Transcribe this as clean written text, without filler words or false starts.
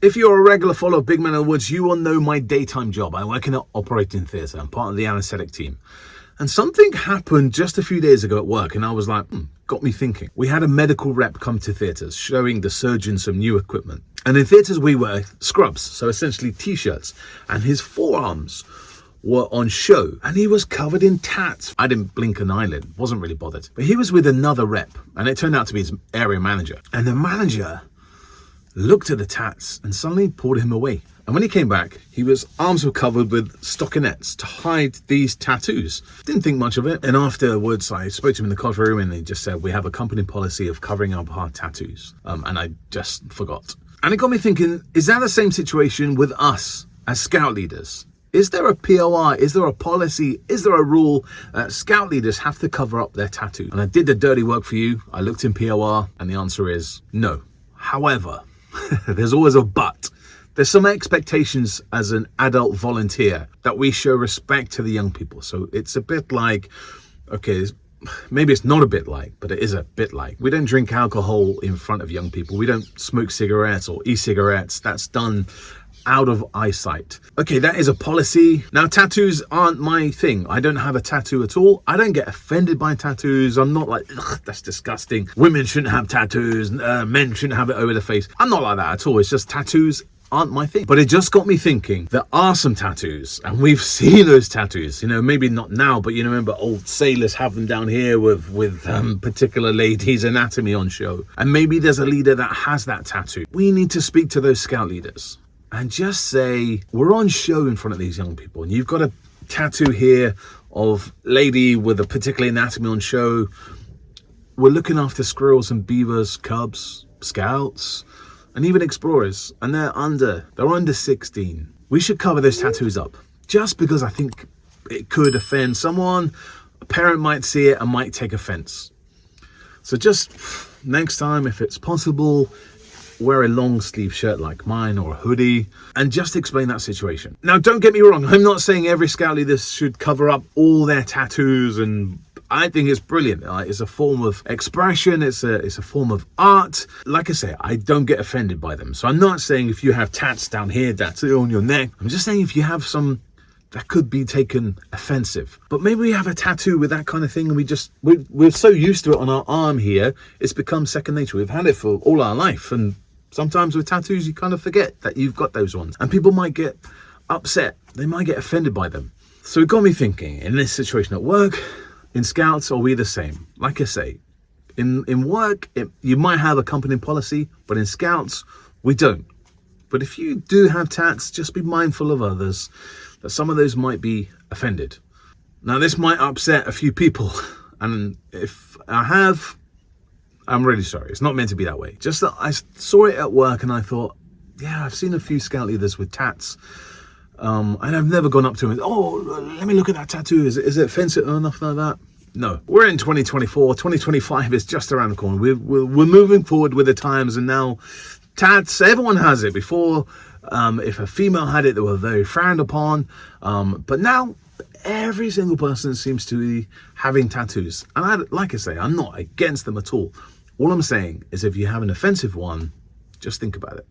If you're a regular follower of Big Man in the Woods, you will know my daytime job. I work in an operating theatre. I'm part of the anaesthetic team. And something happened just a few days ago at work, and I was like, got me thinking. We had a medical rep come to theatres, showing the surgeon some new equipment. And in theatres, we wear scrubs, so essentially t-shirts. And his forearms were on show, and he was covered in tats. I didn't blink an eyelid, wasn't really bothered. But he was with another rep, and it turned out to be his area manager. And the manager looked at the tats and suddenly pulled him away. And when he came back, his arms were covered with stockinettes to hide these tattoos. Didn't think much of it. And afterwards, I spoke to him in the coffee room, and he just said, we have a company policy of covering up our tattoos. And I just forgot. And it got me thinking, is that the same situation with us as scout leaders? Is there a POR? Is there a policy? Is there a rule? Scout leaders have to cover up their tattoo. And I did the dirty work for you. I looked in POR, and the answer is no. However, there's always a but. There's some expectations as an adult volunteer that we show respect to the young people. So it's a bit like, okay, maybe it's not a bit like, but it is a bit like. We don't drink alcohol in front of young people. We don't smoke cigarettes or e-cigarettes. That's done out of eyesight. Okay, that is a policy. Now, tattoos aren't my thing. I don't have a tattoo at all. I don't get offended by tattoos. I'm not like, ugh, that's disgusting. Women shouldn't have tattoos. Men shouldn't have it over the face. I'm not like that at all. It's just tattoos aren't my thing. But it just got me thinking, there are some tattoos, and we've seen those tattoos, maybe not now, but remember old sailors have them down here with particular ladies' anatomy on show. And maybe there's a leader that has that tattoo. We need to speak to those scout leaders and just say, we're on show in front of these young people, and you've got a tattoo here of lady with a particular anatomy on show. We're looking after squirrels and beavers, cubs, scouts, and even explorers, and they're under 16. We should cover those tattoos up, just because I think it could offend someone. A parent might see it and might take offense. So just next time, if it's possible, wear a long sleeve shirt like mine or a hoodie, and just explain that situation. Now, don't get me wrong. I'm not saying every scout leader should cover up all their tattoos, and I think it's brilliant. It's a form of expression. It's a form of art. Like I say, I don't get offended by them. So I'm not saying if you have tats down here, tattoo on your neck. I'm just saying if you have some that could be taken offensive. But maybe we have a tattoo with that kind of thing, and we're so used to it on our arm here, it's become second nature. We've had it for all our life, and sometimes with tattoos, you kind of forget that you've got those ones. And people might get upset. They might get offended by them. So it got me thinking, in this situation at work, in scouts, are we the same? Like I say, in work, you might have a company policy, but in scouts, we don't. But if you do have tats, just be mindful of others, that some of those might be offended. Now, this might upset a few people, and if I have, I'm really sorry. It's not meant to be that way. Just that I saw it at work, and I thought, yeah, I've seen a few scout leaders with tats. And I've never gone up to him and, oh, let me look at that tattoo. Is it offensive or nothing like that? No. We're in 2024. 2025 is just around the corner. We're moving forward with the times, and now tats, everyone has it. Before, if a female had it, they were very frowned upon. But now every single person seems to be having tattoos. And like I say, I'm not against them at all. All I'm saying is if you have an offensive one, just think about it.